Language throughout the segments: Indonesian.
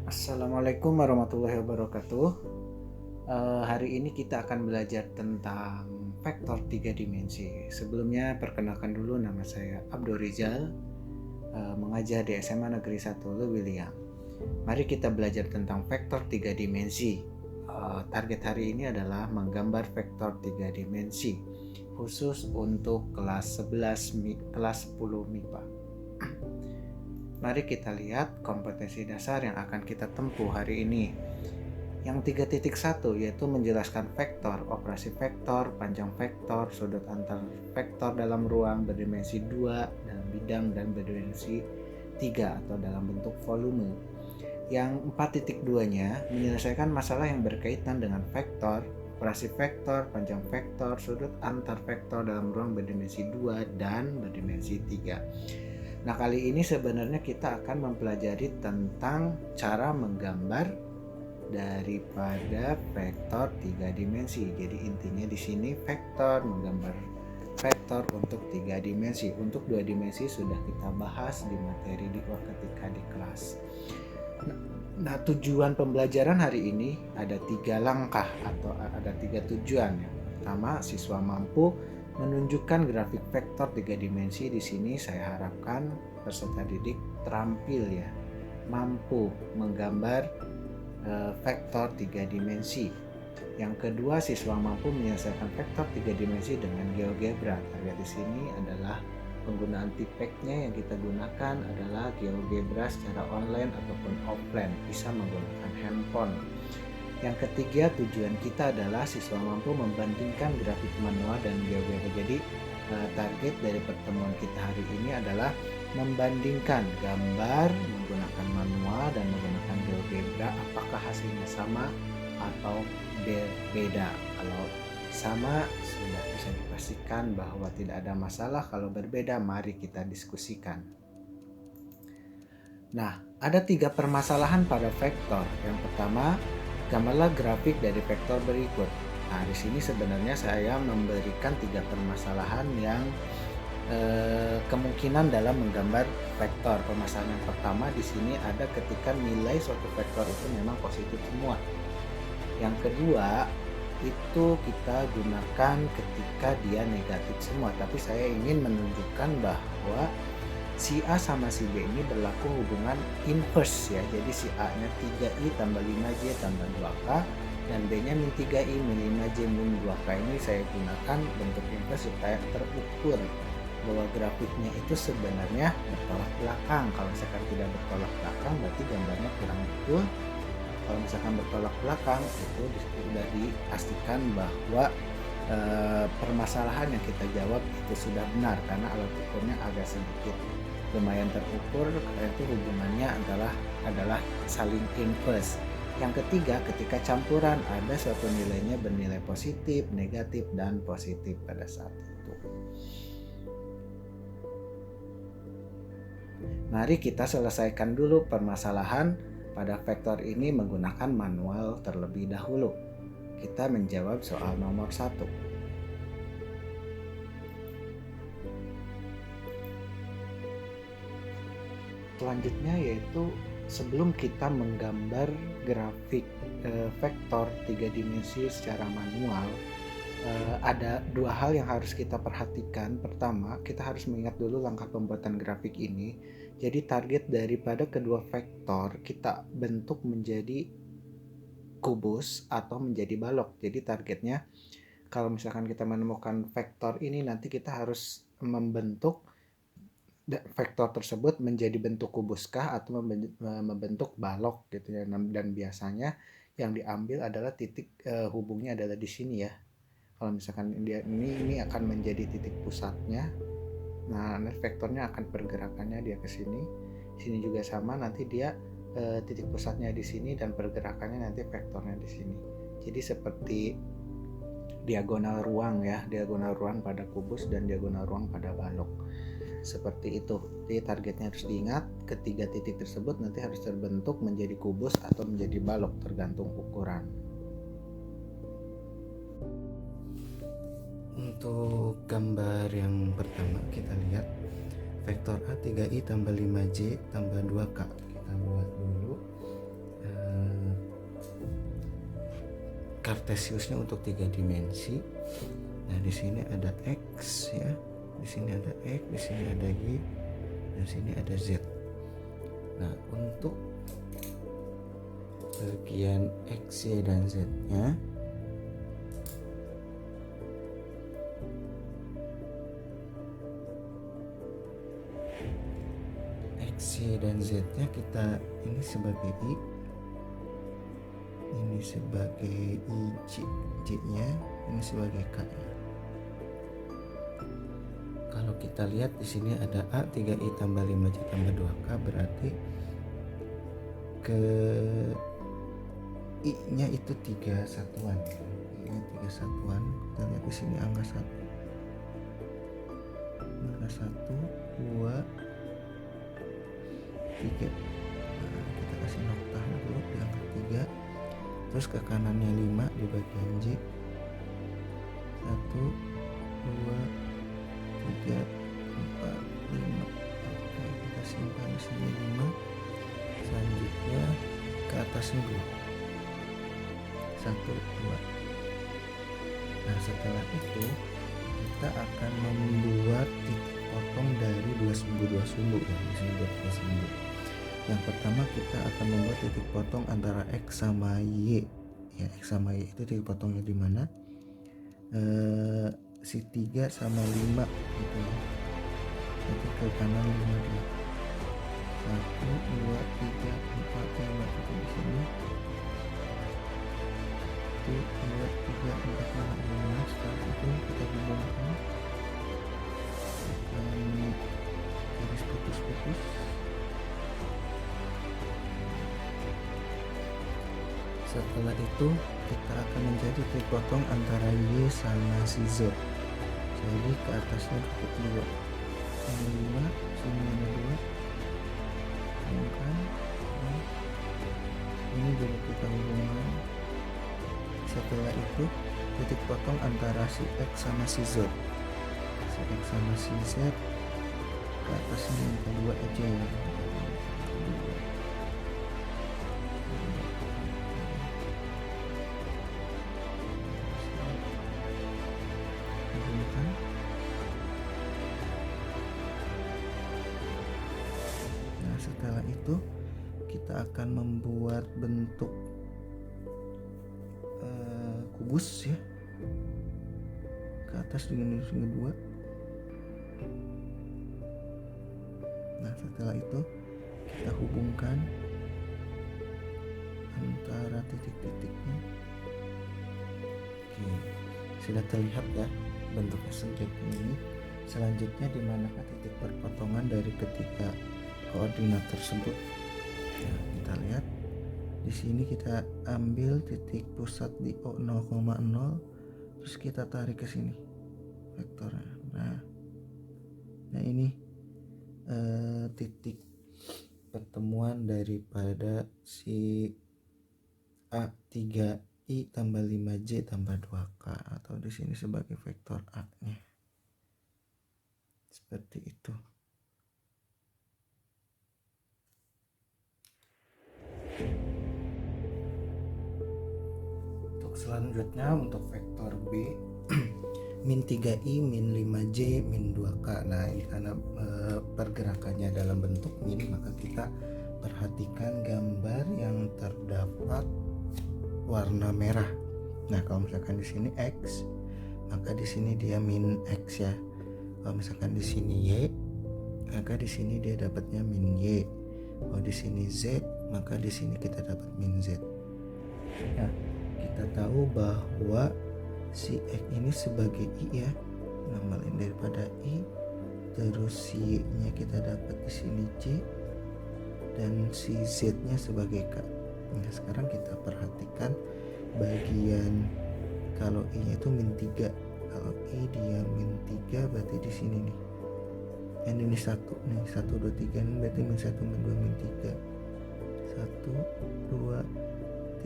Assalamualaikum warahmatullahi wabarakatuh. Hari ini kita akan belajar tentang vektor 3 dimensi. Sebelumnya perkenalkan dulu, nama saya Abdul Rizal, mengajar di SMA Negeri 1 Lewiliang. Mari kita belajar tentang vektor 3 dimensi. Target hari ini adalah menggambar vektor 3 dimensi khusus untuk kelas 11 kelas 10 MIPA. Mari kita lihat kompetensi dasar yang akan kita tempuh hari ini. Yang 3.1 yaitu menjelaskan vektor, operasi vektor, panjang vektor, sudut antar vektor dalam ruang berdimensi 2 dalam bidang dan berdimensi 3 atau dalam bentuk volume. Yang 4.2-nya menyelesaikan masalah yang berkaitan dengan vektor, operasi vektor, panjang vektor, sudut antar vektor dalam ruang berdimensi 2 dan berdimensi 3. Nah, kali ini sebenarnya kita akan mempelajari tentang cara menggambar daripada vektor 3 dimensi. Jadi intinya di sini vektor, menggambar vektor untuk 3 dimensi. Untuk 2 dimensi sudah kita bahas di materi ketika di kelas. Nah, tujuan pembelajaran hari ini ada 3 langkah atau ada 3 tujuan. Yang pertama, siswa mampu menunjukkan grafik vektor 3 dimensi. Di sini saya harapkan peserta didik terampil ya, mampu menggambar vektor 3 dimensi. Yang kedua, siswa mampu menyelesaikan vektor 3 dimensi dengan GeoGebra. Target di sini adalah penggunaan tipeknya yang kita gunakan adalah GeoGebra secara online ataupun offline, bisa menggunakan handphone. Yang ketiga, tujuan kita adalah siswa mampu membandingkan grafik manual dan GeoGebra. Jadi target dari pertemuan kita hari ini adalah membandingkan gambar menggunakan manual dan menggunakan GeoGebra, apakah hasilnya sama atau berbeda. Kalau sama sudah bisa dipastikan bahwa tidak ada masalah. Kalau berbeda, mari kita diskusikan. Nah, ada 3 permasalahan pada vektor. Yang pertama, gambarlah grafik dari vektor berikut. Nah, di sini sebenarnya saya memberikan 3 permasalahan yang kemungkinan dalam menggambar vektor. Permasalahan yang pertama di sini ada ketika nilai suatu vektor itu memang positif semua. Yang kedua, itu kita gunakan ketika dia negatif semua. Tapi saya ingin menunjukkan bahwa si A sama si B ini berlaku hubungan inverse ya. Jadi si A-nya 3I tambah 5J tambah 2K dan B-nya min 3I min 5J min 2K. Ini saya gunakan bentuk inverse supaya terukur bahwa grafiknya itu sebenarnya bertolak belakang. Kalau misalkan tidak bertolak belakang berarti gambarnya kurang betul. Kalau misalkan bertolak belakang itu sudah dipastikan bahwa permasalahan yang kita jawab itu sudah benar karena alat ukurnya agak sedikit lumayan terukur, itu hubungannya adalah saling inverse. Yang ketiga, ketika campuran ada suatu nilainya bernilai positif, negatif, dan positif pada saat itu. Mari kita selesaikan dulu permasalahan pada vektor ini menggunakan manual terlebih dahulu. Kita menjawab soal nomor 1. Selanjutnya yaitu sebelum kita menggambar grafik vektor 3 dimensi secara manual, ada 2 hal yang harus kita perhatikan. Pertama, kita harus mengingat dulu langkah pembuatan grafik ini. Jadi target daripada kedua vektor kita bentuk menjadi kubus atau menjadi balok. Jadi targetnya kalau misalkan kita menemukan vektor ini, nanti kita harus membentuk vektor tersebut menjadi bentuk kubuskah atau membentuk balok gitu ya. Dan biasanya yang diambil adalah titik hubungnya adalah di sini ya. Kalau misalkan dia ini akan menjadi titik pusatnya. Nah, vektornya akan pergerakannya dia ke sini. Sini juga sama, nanti dia titik pusatnya di sini dan pergerakannya nanti vektornya di sini. Jadi seperti diagonal ruang ya, diagonal ruang pada kubus dan diagonal ruang pada balok. Seperti itu. Jadi targetnya harus diingat, ketiga titik tersebut nanti harus terbentuk menjadi kubus atau menjadi balok tergantung ukuran. Untuk gambar yang pertama kita lihat vektor A 3I tambah 5J tambah 2K. Kita buat dulu kartesiusnya untuk 3 dimensi. Nah, di sini ada X ya. Di sini ada X, di sini ada Y, dan di sini ada Z. Nah, untuk bagian X, Y, dan Z-nya X, Y, dan Z-nya kita ini sebagai I, ini sebagai I, J-nya, ini sebagai K. Kalau kita lihat di sini ada A 3I tambah 5J tambah 2K, berarti ke I-nya itu 3 satuan. I-nya 3 satuan. Kita lihat di sini angka 1. Angka 1, 2, 3. Nah, kita kasih noktah dulu di angka 3. Terus ke kanannya 5 di bagian J. 1, 2, 3, 4, 5. Oke, kita simpan di sini 5. Selanjutnya ke atasnya 2. 1, 2. Nah, setelah itu kita akan membuat titik potong dari dua sumbu ya. Di sini buat dua sumbu. Yang pertama kita akan membuat titik potong antara X sama Y. Ya, X sama Y itu titik potongnya di mana? Si 3 sama 5 gitu. Nanti ke kanan 5 dia. 1, 2, 3, 4, 5 itu di sini. 1, 2, 3, 4, 5. Setelah itu kita hubungkan garis putus-putus. Setelah itu kita akan menjadi titik potong antara Y sama si Z. Jadi ke atasnya dapat 2. Ini 5, sini ada 2. Hubungkan. Ini juga kita hubungkan. Setelah itu titik potong antara si X sama si Z. Si X sama si Z ke atasnya yang kedua aja ya. Nah, setelah itu kita akan membuat bentuk kubus ya, ke atas dengan kedua. Nah, setelah itu kita hubungkan antara titik-titiknya. Oke, sudah terlihat ya bentuknya seperti ini. Selanjutnya di manakah titik perpotongan dari ketiga koordinat tersebut? Nah, kita lihat di sini kita ambil titik pusat di O 0,0, terus kita tarik ke sini vektornya. Nah ini titik pertemuan daripada si A3I tambah 5J tambah 2K, atau di sini sebagai vektor A-nya. Seperti itu. Untuk selanjutnya untuk vektor B min 3i min 5j min 2k. Nah, ini karena pergerakannya dalam bentuk min, maka kita perhatikan gambar yang terdapat warna merah. Nah, kalau misalkan di sini x, maka di sini dia min x ya. Kalau misalkan di sini y, maka di sini dia dapatnya min y. Kalau di sini z, maka di sini kita dapat min z. Nah, kita tahu bahwa si X ini sebagai I ya, ngamalin daripada I, terus si Y nya kita dapat di sini J, dan si Z nya sebagai K. Nah, sekarang kita perhatikan bagian kalau I nya itu min 3, kalau I dia min 3 berarti di sini nih, ini 1 nih, 1, 2, 3 ini berarti min 1, min 2, min 3, 1, 2,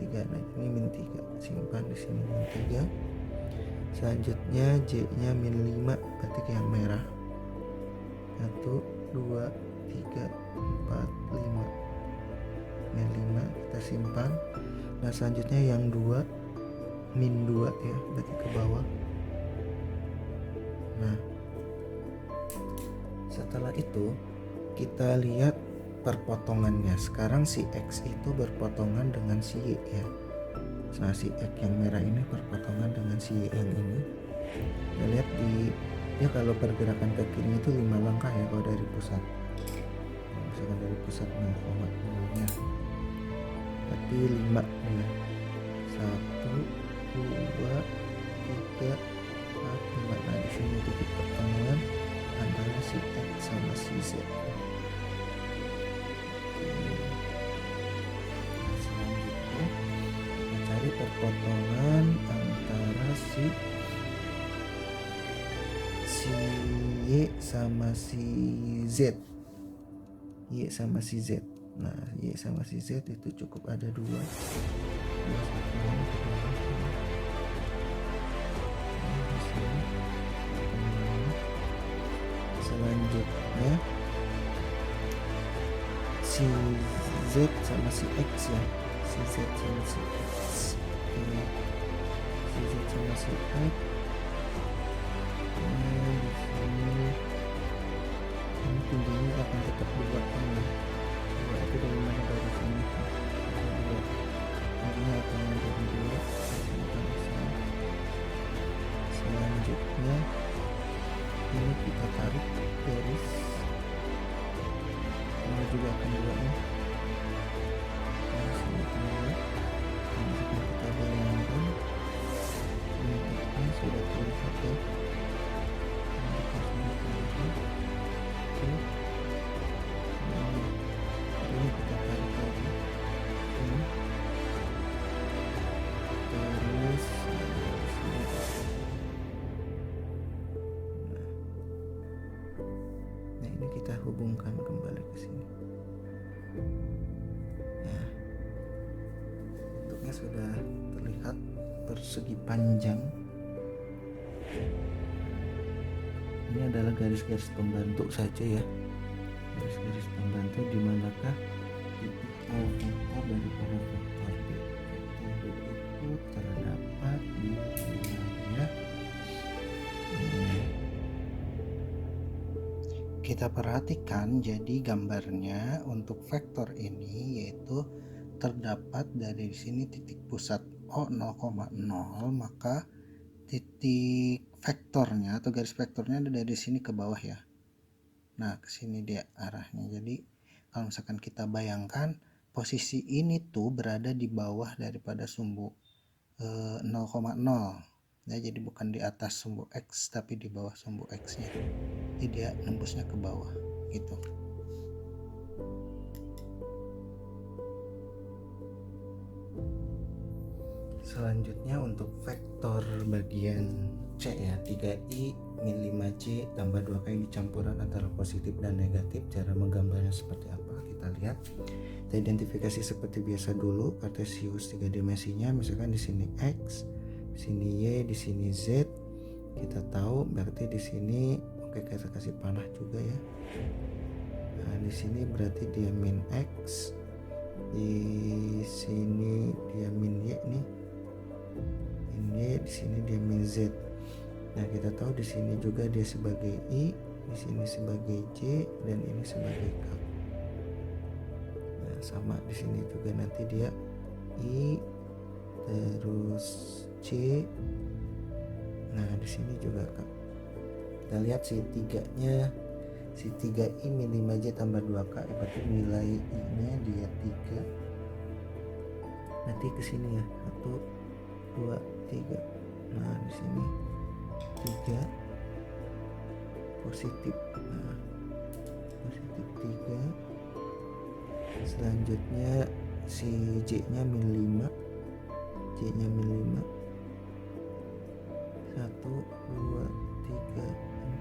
3. Nah, ini min 3, simpan di sini min 3. Selanjutnya J nya min 5, berarti yang merah. 1, 2, 3, 4, 5. Min 5 kita simpan. Nah, selanjutnya yang 2 min 2 ya, berarti ke bawah. Nah, setelah itu kita lihat perpotongannya. Sekarang si X itu berpotongan dengan si Y ya. Nah, si X yang merah ini berpotongan dengan si Y yang ini. Kita lihat dia kalau pergerakan ke kiri itu 5 langkah ya kalau dari pusat. Misalkan dari pusat 0,0 nya berarti 5 ya. 1, 2, 3, 4, 5. Nah, di sini titik pertemuan antara si X sama si Z. Selanjutnya kita cari perpotongan antara si Y sama si Z. Y sama si Z. Nah, Y sama si Z itu cukup ada 2. Selanjutnya si Z sama si X ya. Si Z sama si X. Si Z sama si X. Ini tingginya akan tetap 2 kan ya. 2 itu dari mana, dari sini 2. Tingginya akan menjadi 2. Selanjutnya ini kita tarik garis, ini juga akan 2 nya. Nah, sini akan 2. Ini kita bayangkan ini sudah terlihat ya. Ini kita tarik lagi ini. Terus nah ini kita hubungkan kembali ke sini. Nah, bentuknya sudah terlihat persegi panjang. Ini adalah garis-garis pembantu saja ya, garis-garis pembantu di manakah titik A vektor daripada vektor B. Vektor B itu terdapat di wilayah ini. Kita perhatikan jadi gambarnya untuk vektor ini yaitu terdapat dari sini titik pusat O 0,0, maka titik vektornya atau garis vektornya ada dari sini ke bawah ya. Nah, ke sini dia arahnya. Jadi kalau misalkan kita bayangkan posisi ini tuh berada di bawah daripada sumbu 0,0 ya, jadi bukan di atas sumbu X tapi di bawah sumbu X nya. Jadi dia nembusnya ke bawah gitu. Selanjutnya untuk vektor bagian C ya, 3i min 5j tambah 2k ini campuran antara positif dan negatif. Cara menggambarnya seperti apa kita lihat. Kita identifikasi seperti biasa dulu, kartesius 3 dimensinya, misalkan di sini X, di sini Y, di sini Z. Kita tahu berarti di sini oke, kita kasih panah juga ya. Nah, di sini berarti dia min X, di sini dia min Y nih. Ini di sini dia min Z. Nah, kita tahu di sini juga dia sebagai I, di sini sebagai J, dan ini sebagai K. Nah, sama di sini juga nanti dia I terus C. Nah, di sini juga K. Kita lihat si 3-nya, si 3i min 5j tambah 2k, berarti nilai I-nya dia 3. Nanti ke sini ya, 1 2 3. Nah, di sini 3 positif. Nah, positif 3. Selanjutnya si J nya min 5, J nya min 5. 1 2 3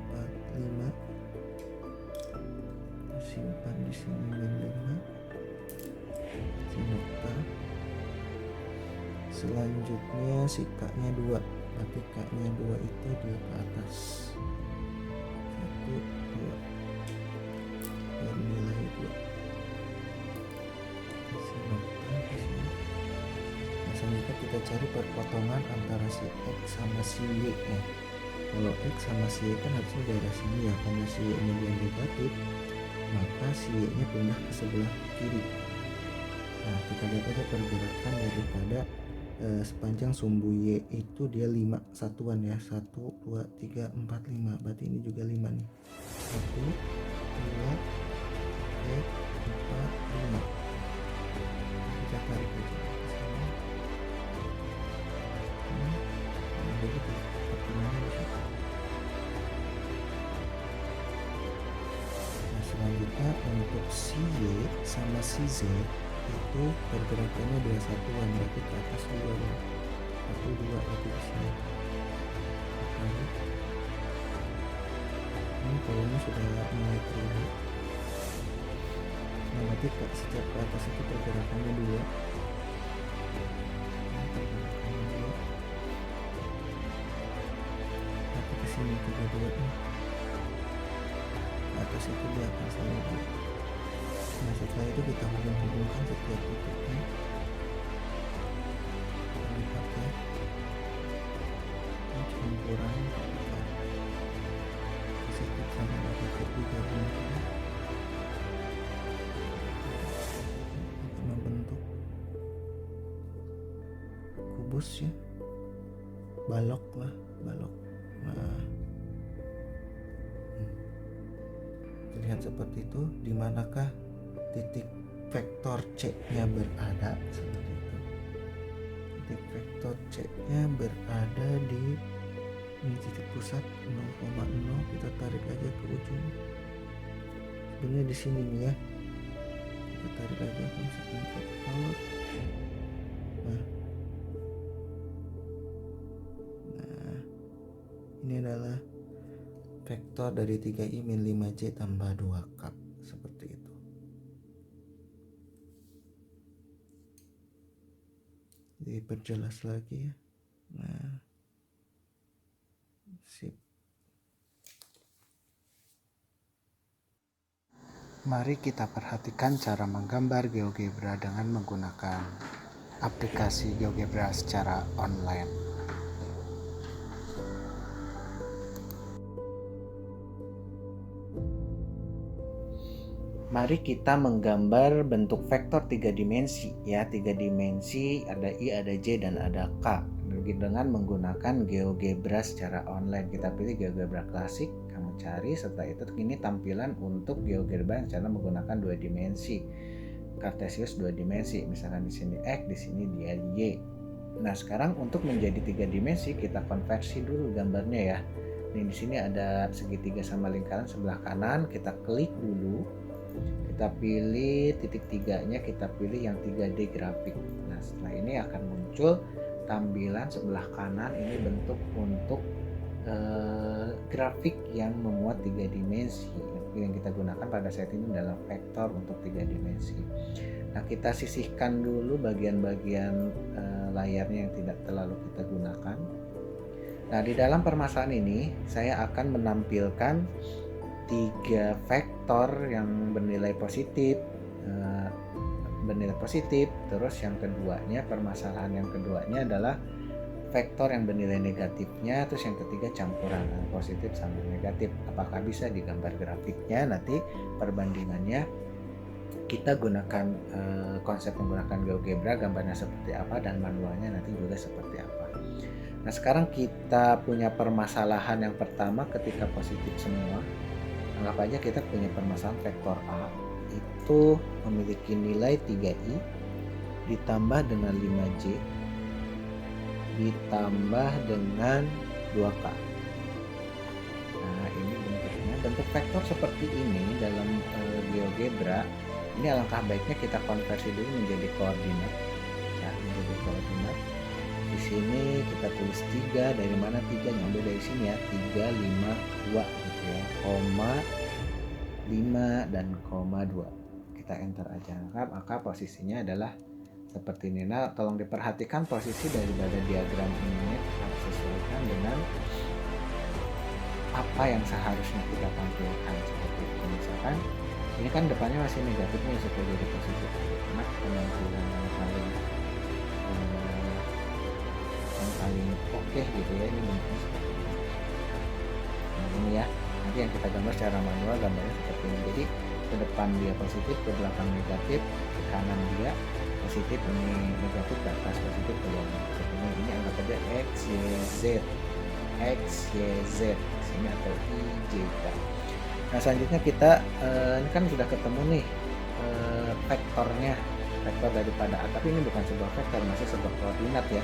4 5. Simpan di sini min 5. Si nokta. Selanjutnya si K-nya 2, berarti K-nya 2 itu dia ke atas 1 2 dan nilai 2. Kasih nokta di sini. Nah, selanjutnya kita kita cari perpotongan antara si X sama si Y ya. Kalau X sama si Y kan harusnya daerah sini ya, karena si Y nya dia negatif, maka si Y nya pindah ke sebelah kiri. Nah, kita lihat aja pergerakan daripada sepanjang sumbu Y itu dia 5 satuan ya, 1, 2, 3, 4, 5. Berarti ini juga 5 nih, 1, 2, 3, 4, 5. Kita tarik aja ke sini. Nah, begitu pertemuannya di situ. Nah, selanjutnya untuk si Y sama si Z itu pergerakannya 2 satuan, berarti ke atas 2 ya. 1, 2 berarti di sini. Oke. Ini kolomnya sudah mulai terlihat. Nah, berarti setiap ke atas itu pergerakannya 2. Nanti ke sini 3, 2 nih. Ke atas itu dia akan sama 2. Nah, setelah itu kita hubung-hubungkan setiap titiknya. Lihat ya, ini campuran positif sama negatif digabungkan untuk membentuk kubus ya, balok lah, balok. Nah, terlihat seperti itu. Dimanakah titik vektor C-nya berada? Seperti itu. Titik vektor C-nya berada di titik pusat 0,0. Kita tarik aja ke ujung. Sebenarnya di sini nih ya. Kita tarik aja ke vektor. Nah, ini adalah vektor dari 3i min 5j tambah 2 kap. Seperti itu. Diperjelas lagi ya. Nah, sip. Mari kita perhatikan cara menggambar GeoGebra dengan menggunakan aplikasi GeoGebra secara online. Mari kita menggambar bentuk vektor 3 dimensi ya, 3 dimensi, ada I, ada J, dan ada K dengan menggunakan GeoGebra secara online. Kita pilih GeoGebra klasik, kamu cari, setelah itu ini tampilan untuk GeoGebra secara menggunakan 2 dimensi. Cartesius 2 dimensi, misalkan di sini X, di sini dia Y. Nah, sekarang untuk menjadi 3 dimensi kita konversi dulu gambarnya ya. Ini di sini ada segitiga sama lingkaran sebelah kanan, kita klik dulu. Kita pilih titik 3-nya, kita pilih yang 3D grafik. Nah, setelah ini akan muncul tampilan sebelah kanan, ini bentuk untuk grafik yang memuat 3 dimensi. Yang kita gunakan pada saat ini adalah vektor untuk 3 dimensi. Nah, kita sisihkan dulu bagian-bagian layarnya yang tidak terlalu kita gunakan. Nah, di dalam permasalahan ini saya akan menampilkan 3 vektor yang bernilai positif, terus yang keduanya, permasalahan yang keduanya adalah vektor yang bernilai negatifnya, terus yang ketiga campuran positif sama negatif. Apakah bisa digambar grafiknya? Nanti perbandingannya kita gunakan konsep menggunakan GeoGebra, gambarnya seperti apa dan manualnya nanti juga seperti apa. Nah, sekarang kita punya permasalahan yang pertama ketika positif semua. Anggap aja kita punya permasalahan vektor A itu memiliki nilai 3i ditambah dengan 5j ditambah dengan 2k. Nah, ini bentuknya. Bentuk vektor seperti ini dalam GeoGebra, ini alangkah baiknya kita konversi dulu menjadi koordinat ya, menjadi koordinat. Di sini kita tulis 3, dari mana 3? Ngambil dari sini ya, 3, 5, 2 gitu ya, koma 5 dan koma 2. Kita enter aja, maka posisinya adalah seperti ini. Nah, tolong diperhatikan posisi daripada diagram ini harus sesuaikan dengan apa yang seharusnya kita tampilkan seperti itu. Misalkan ini kan depannya masih negatifnya supaya jadi positif. Nah, penampilan yang paling oke gitu ya, ini bentuknya seperti ini. Nah ini ya, nanti yang kita gambar secara manual gambarnya seperti ini. Jadi ke depan dia positif, ke belakang negatif, ke kanan dia positif, ini negatif, ke atas positif, ke bawah negatif. Ini anggap aja X, Y, Z, X, Y, Z sini atau I, J, K. Nah selanjutnya kita ini kan sudah ketemu nih vektornya, vektor daripada A, tapi ini bukan sebuah vektor, masih sebuah koordinat ya.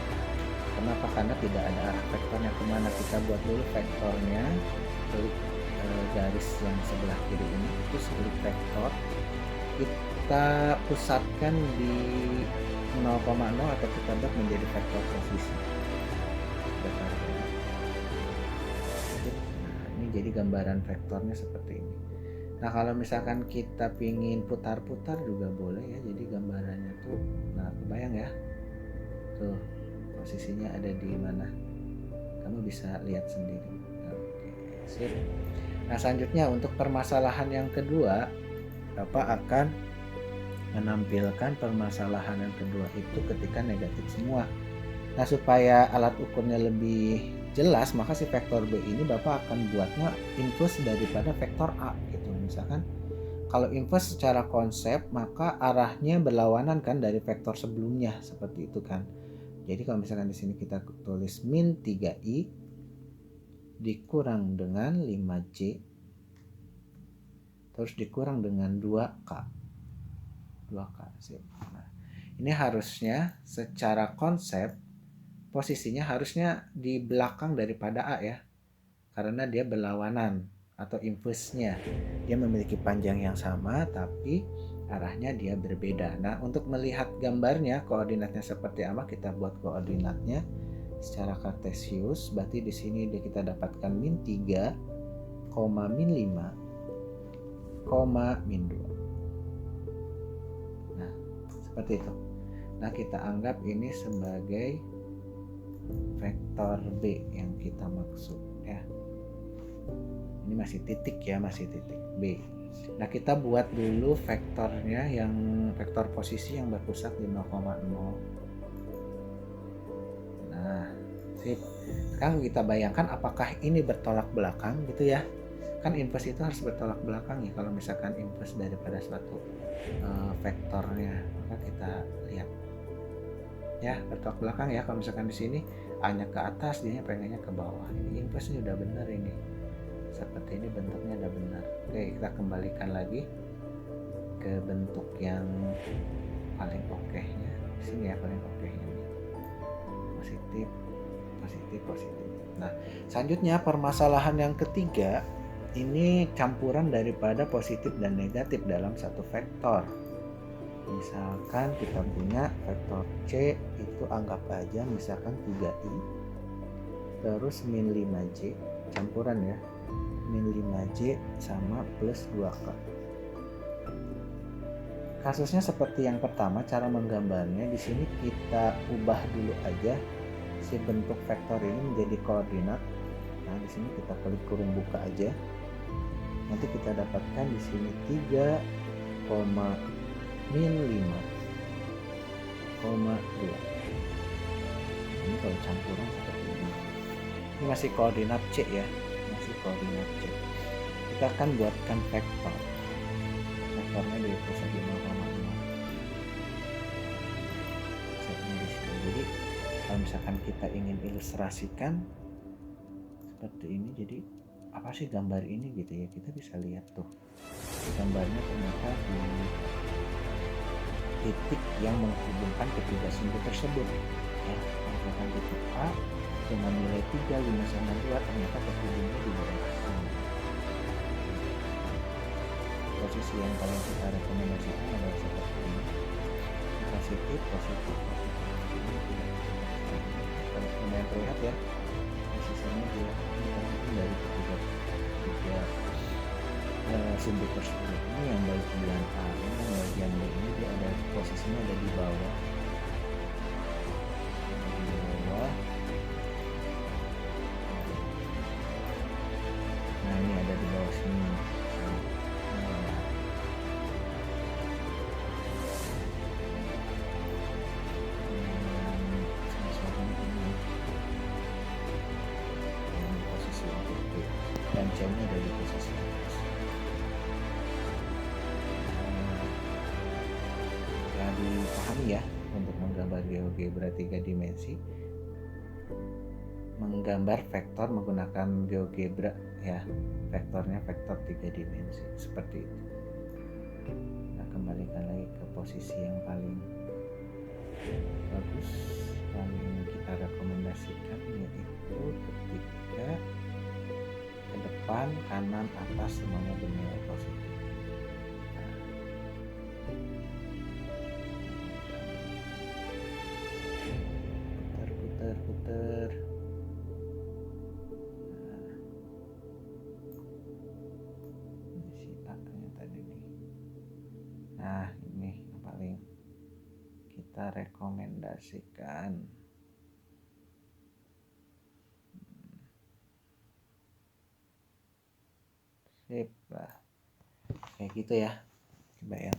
Kenapa? Karena tidak ada arah vektornya kemana. Kita buat dulu vektornya, klik garis yang sebelah kiri ini, itu klik vektor, kita pusatkan di 0,0 atau kita buat menjadi vektor posisi. Nah, ini jadi gambaran vektornya seperti ini. Nah kalau misalkan kita pingin putar-putar juga boleh ya, jadi gambarannya tuh, nah kebayang ya, tuh posisinya ada di mana, kamu bisa lihat sendiri. Oke, sip. Nah selanjutnya untuk permasalahan yang kedua, Bapak akan menampilkan permasalahan yang kedua itu ketika negatif semua. Nah supaya alat ukurnya lebih jelas, maka si vektor B ini Bapak akan buatnya inverse daripada vektor A gitu. Misalkan kalau inverse secara konsep maka arahnya berlawanan kan dari vektor sebelumnya, seperti itu kan. Jadi kalau misalkan di sini kita tulis min 3i dikurang dengan 5j terus dikurang dengan 2k. 2k. Nah, ini harusnya secara konsep posisinya harusnya di belakang daripada A ya. Karena dia berlawanan atau inverse-nya. Dia memiliki panjang yang sama tapi arahnya dia berbeda. Nah, untuk melihat gambarnya koordinatnya seperti apa, kita buat koordinatnya secara kartesius. Berarti di sini kita dapatkan min 3, min 5, min 2. Nah, seperti itu. Nah, kita anggap ini sebagai vektor B yang kita maksud ya. Ini masih titik ya, masih titik B. Nah kita buat dulu vektornya, yang vektor posisi yang berpusat di 0,0. Nah sip. Sekarang kita bayangkan apakah ini bertolak belakang gitu ya. Kan inverse itu harus bertolak belakang ya. Kalau misalkan inverse daripada suatu vektornya, maka kita lihat ya bertolak belakang ya. Kalau misalkan di sini A-nya ke atas, dia pengennya ke bawah. Ini inverse-nya udah benar ini. Seperti ini bentuknya udah benar. Oke, kita kembalikan lagi ke bentuk yang paling oke-nya. Di sini ya paling oke-nya nih. Positif, positif, positif. Nah, selanjutnya permasalahan yang ketiga, ini campuran daripada positif dan negatif dalam satu vektor. Misalkan kita punya vektor C itu anggap aja misalkan 3i terus min 5j, campuran ya, min 5j sama plus 2k. Kasusnya seperti yang pertama, cara menggambarnya di sini kita ubah dulu aja si bentuk vektor ini menjadi koordinat. Nah, di sini kita klik kurung buka aja. Nanti kita dapatkan di sini 3, min 5,2. Ini kalau campuran seperti ini. Ini masih koordinat C ya, masih koordinat C. Kita akan buatkan vektor. Vektornya di pusat di 0,0. Jadi kalau misalkan kita ingin ilustrasikan seperti ini, jadi apa sih gambar ini gitu ya, kita bisa lihat tuh gambarnya ternyata di titik yang menghubungkan ketiga sumber tersebut ya. Misalkan titik A dengan nilai 3, 5 sama 2 ternyata terhubungnya di daerah sini. Posisi yang paling kita rekomendasikan adalah seperti ini, positif, positif, positif. Kalau lumayan terlihat ya posisinya dia terhubung dari ketiga sumber tersebut. Ini yang bagian A, ini yang bagian B, ini dia ada posisinya ada di bawah. Nah ini ada di bawah sini. pahami ya, untuk menggambar GeoGebra 3 dimensi, menggambar vektor menggunakan GeoGebra ya, vektornya vektor 3 dimensi seperti itu. Nah, kembalikan lagi ke posisi yang paling bagus, paling kita rekomendasikan, yaitu ketika ke depan, kanan, atas semuanya bernilai positif. Putar. Si A-nya tadi nih. Nah, ini yang paling kita rekomendasikan. Sip lah. Kayak gitu ya. Coba ya.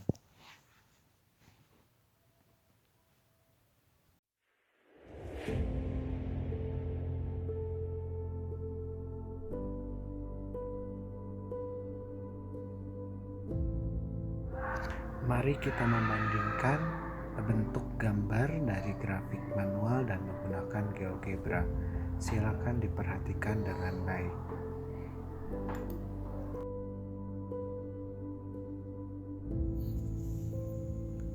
Mari kita membandingkan bentuk gambar dari grafik manual dan menggunakan GeoGebra. Silakan diperhatikan dengan baik.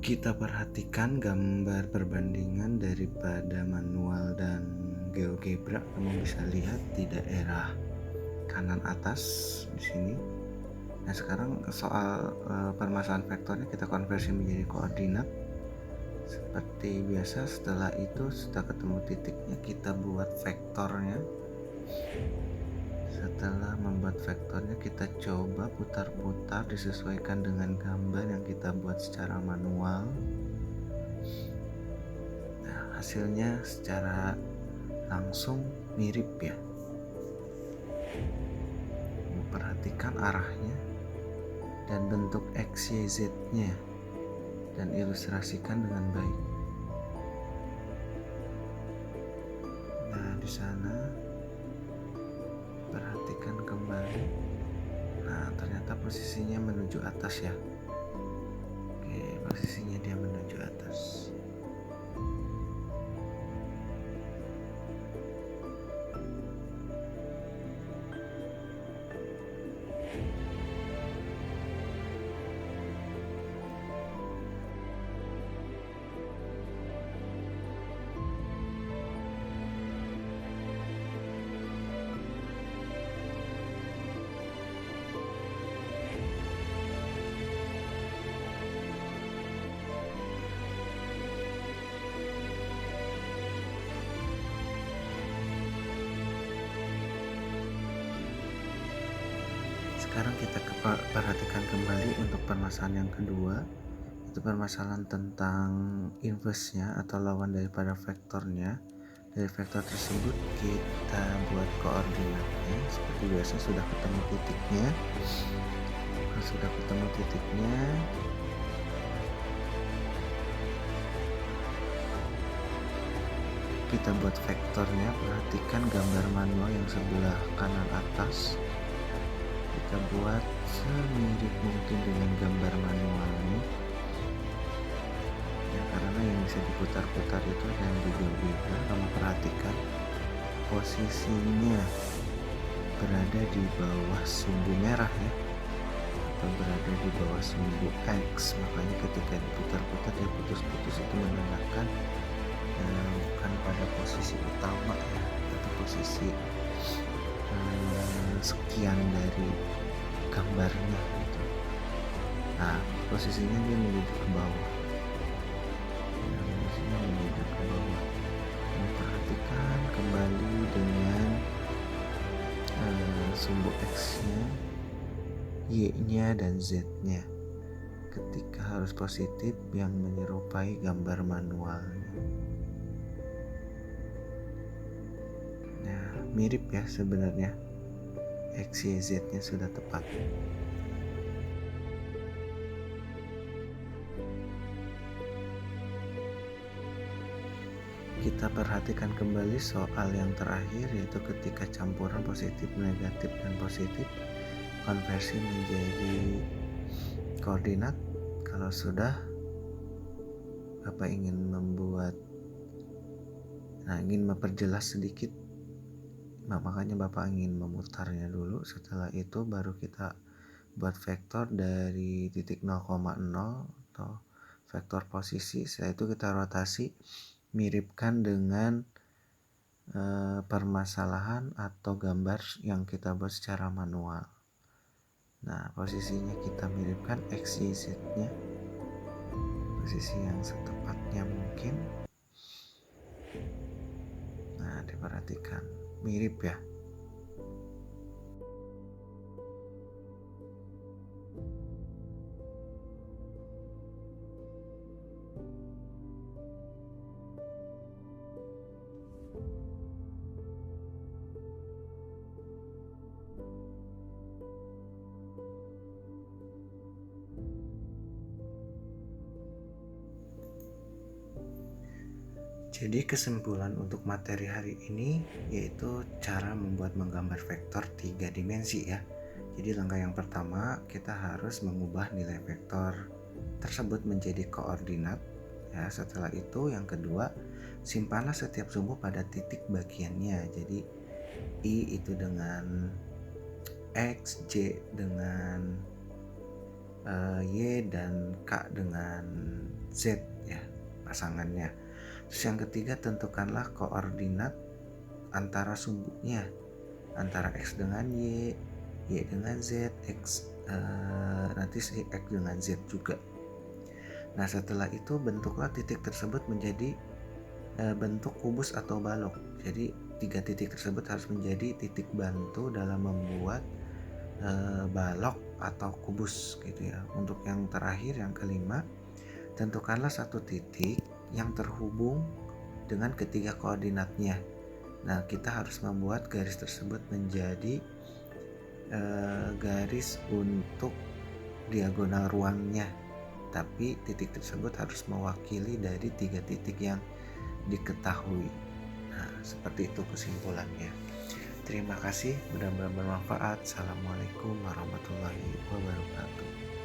Kita perhatikan gambar perbandingan daripada manual dan GeoGebra. Kamu bisa lihat di daerah kanan atas di sini. Nah, sekarang soal permasalahan vektornya kita konversi menjadi koordinat. Seperti biasa, setelah itu sudah ketemu titiknya, kita buat vektornya. Setelah membuat vektornya, kita coba putar-putar disesuaikan dengan gambar yang kita buat secara manual. Nah, hasilnya secara langsung mirip ya. Perhatikan arahnya dan bentuk X, Y, Z-nya dan ilustrasikan dengan baik. Nah, di sana perhatikan kembali. Nah, ternyata posisinya menuju atas ya. Oke, posisinya dia menuju atas. Sekarang kita perhatikan kembali untuk permasalahan yang kedua, itu permasalahan tentang inverse-nya atau lawan daripada vektornya. Dari vektor tersebut kita buat koordinatnya. Seperti biasa sudah ketemu titiknya. Sudah ketemu titiknya. Kita buat vektornya. Perhatikan gambar manual yang sebelah kanan atas. Kita buat semirip mungkin dengan gambar manual ini ya, karena yang bisa diputar-putar itu ada yang di GeoGebra. Kamu perhatikan posisinya berada di bawah sumbu merah ya, atau berada di bawah sumbu X. Makanya ketika diputar-putar dia putus-putus, itu menandakan bukan pada posisi utama ya, atau posisi sekian dari gambarnya gitu. Nah, posisinya dia menuju ke bawah. Posisinya menuju ke bawah. Nah, perhatikan kembali dengan sumbu X-nya, Y-nya dan Z-nya. Ketika harus positif yang menyerupai gambar manualnya. Nah, mirip ya sebenarnya. X, Y, Z-nya sudah tepat. Kita perhatikan kembali soal yang terakhir, yaitu ketika campuran positif, negatif, dan positif konversi menjadi koordinat. Kalau sudah Bapak ingin memperjelas sedikit. Nah, makanya Bapak ingin memutarnya dulu. Setelah itu baru kita buat vektor dari titik 0,0 atau vektor posisi. Setelah itu kita rotasi, miripkan dengan permasalahan atau gambar yang kita buat secara manual. Nah, posisinya kita miripkan X, Y, Z-nya, posisi yang setepatnya mungkin. Nah, diperhatikan, mirip ya. Jadi kesimpulan untuk materi hari ini yaitu cara menggambar vektor 3 dimensi ya. Jadi langkah yang pertama, kita harus mengubah nilai vektor tersebut menjadi koordinat ya. Setelah itu yang kedua, simpanlah setiap sumbu pada titik bagiannya. Jadi I itu dengan X, J dengan Y, dan K dengan Z ya, pasangannya. Terus yang ketiga, tentukanlah koordinat antara sumbunya, antara X dengan Y, Y dengan Z, nanti si X dengan Z juga. Nah, setelah itu bentuklah titik tersebut menjadi bentuk kubus atau balok. Jadi 3 titik tersebut harus menjadi titik bantu dalam membuat balok atau kubus gitu ya. Untuk yang terakhir, yang kelima, tentukanlah satu titik yang terhubung dengan ketiga koordinatnya. Nah, kita harus membuat garis tersebut menjadi garis untuk diagonal ruangnya, tapi titik tersebut harus mewakili dari 3 titik yang diketahui. Nah, seperti itu kesimpulannya. Terima kasih, mudah-mudahan bermanfaat. Assalamualaikum warahmatullahi wabarakatuh.